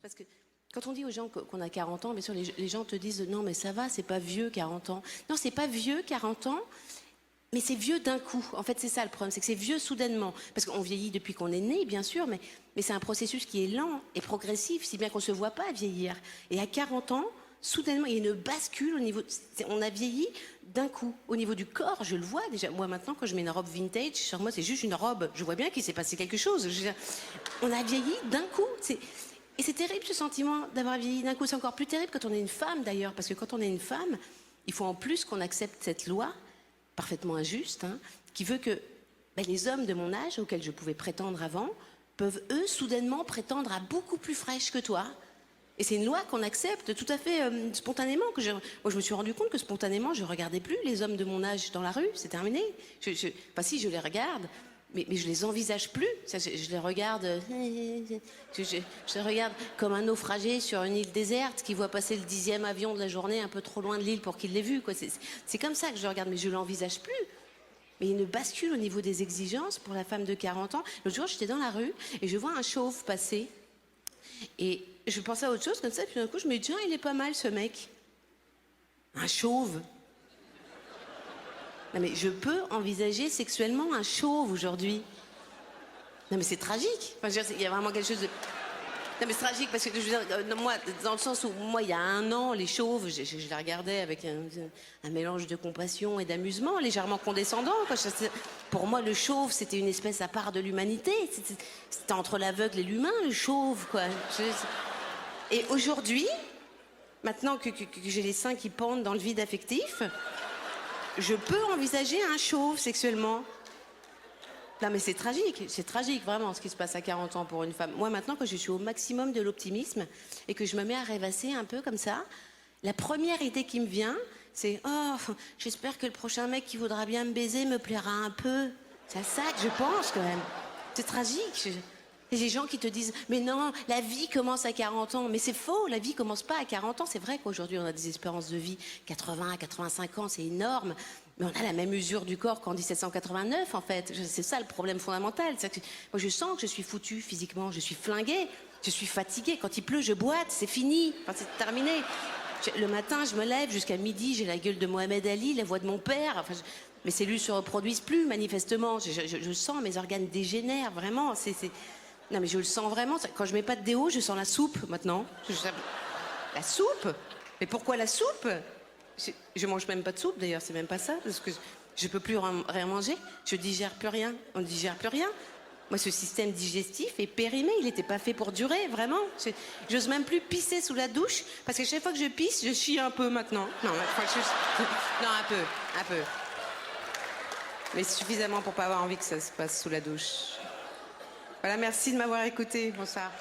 Parce que quand on dit aux gens qu'on a 40 ans, bien sûr, les gens te disent non, mais ça va, c'est pas vieux 40 ans. Non, c'est pas vieux 40 ans, mais c'est vieux d'un coup. En fait, c'est ça le problème, c'est que c'est vieux soudainement. Parce qu'on vieillit depuis qu'on est né, bien sûr, mais c'est un processus qui est lent et progressif, si bien qu'on se voit pas vieillir. Et à 40 ans, soudainement, il y a une bascule au niveau. On a vieilli d'un coup. Au niveau du corps, je le vois déjà. Moi, maintenant, quand je mets une robe vintage, sur moi, c'est juste une robe. Je vois bien qu'il s'est passé quelque chose. Je veux dire, on a vieilli d'un coup. Et c'est terrible ce sentiment d'avoir vieilli d'un coup. C'est encore plus terrible quand on est une femme d'ailleurs, parce que quand on est une femme, il faut en plus qu'on accepte cette loi, parfaitement injuste, hein, qui veut que les hommes de mon âge, auxquels je pouvais prétendre avant, peuvent eux soudainement prétendre à beaucoup plus fraîche que toi. Et c'est une loi qu'on accepte tout à fait spontanément. Moi, je me suis rendu compte que spontanément, je regardais plus les hommes de mon âge dans la rue. C'est terminé. Enfin, si, je les regarde. Mais je les envisage plus. Je les regarde. Je les regarde comme un naufragé sur une île déserte qui voit passer le 10e avion de la journée un peu trop loin de l'île pour qu'il l'ait vu. C'est comme ça que je le regarde, mais je l'envisage plus. Mais il y a une bascule au niveau des exigences pour la femme de 40 ans. L'autre jour, j'étais dans la rue et je vois un chauve passer. Et je pensais à autre chose comme ça, puis d'un coup, je me dis, tiens, il est pas mal ce mec. Un chauve. Non mais je peux envisager sexuellement un chauve aujourd'hui. Non mais c'est tragique. Enfin, je veux dire, il y a vraiment quelque chose de... Non mais c'est tragique parce que je veux dire, moi, dans le sens où moi, il y a un an, les chauves, je les regardais avec un mélange de compassion et d'amusement, légèrement condescendant. Quoi. Pour moi, le chauve, c'était une espèce à part de l'humanité. C'était entre l'aveugle et l'humain, le chauve, quoi. Et aujourd'hui, maintenant que j'ai les seins qui pendent dans le vide affectif, je peux envisager un chauve sexuellement. Non mais c'est tragique vraiment ce qui se passe à 40 ans pour une femme. Moi maintenant quand je suis au maximum de l'optimisme et que je me mets à rêvasser un peu comme ça, la première idée qui me vient, c'est oh, j'espère que le prochain mec qui voudra bien me baiser me plaira un peu. C'est à ça que je pense quand même. C'est tragique. Et les gens qui te disent mais non, la vie commence à 40 ans. Mais c'est faux, la vie commence pas à 40 ans. C'est vrai qu'aujourd'hui on a des espérances de vie 80 à 85 ans, c'est énorme. Mais on a la même usure du corps qu'en 1789 en fait. C'est ça le problème fondamental. Que moi je sens que je suis foutue physiquement, je suis flinguée, je suis fatiguée. Quand il pleut, je boite, c'est fini, enfin, c'est terminé. Le matin, je me lève, jusqu'à midi, j'ai la gueule de Mohamed Ali, la voix de mon père. Enfin, mes cellules se reproduisent plus manifestement. Je sens mes organes dégénèrent vraiment. Non mais je le sens vraiment. Quand je mets pas de déo, je sens la soupe maintenant. La soupe? Mais pourquoi la soupe? Je mange même pas de soupe d'ailleurs, c'est même pas ça, parce que je peux plus rien manger, je digère plus rien, on ne digère plus rien. Moi, ce système digestif est périmé, il n'était pas fait pour durer, vraiment. J'ose même plus pisser sous la douche, parce que chaque fois que je pisse, je chie un peu maintenant. Non, non, un peu. Mais suffisamment pour pas avoir envie que ça se passe sous la douche. Voilà, merci de m'avoir écouté, bonsoir.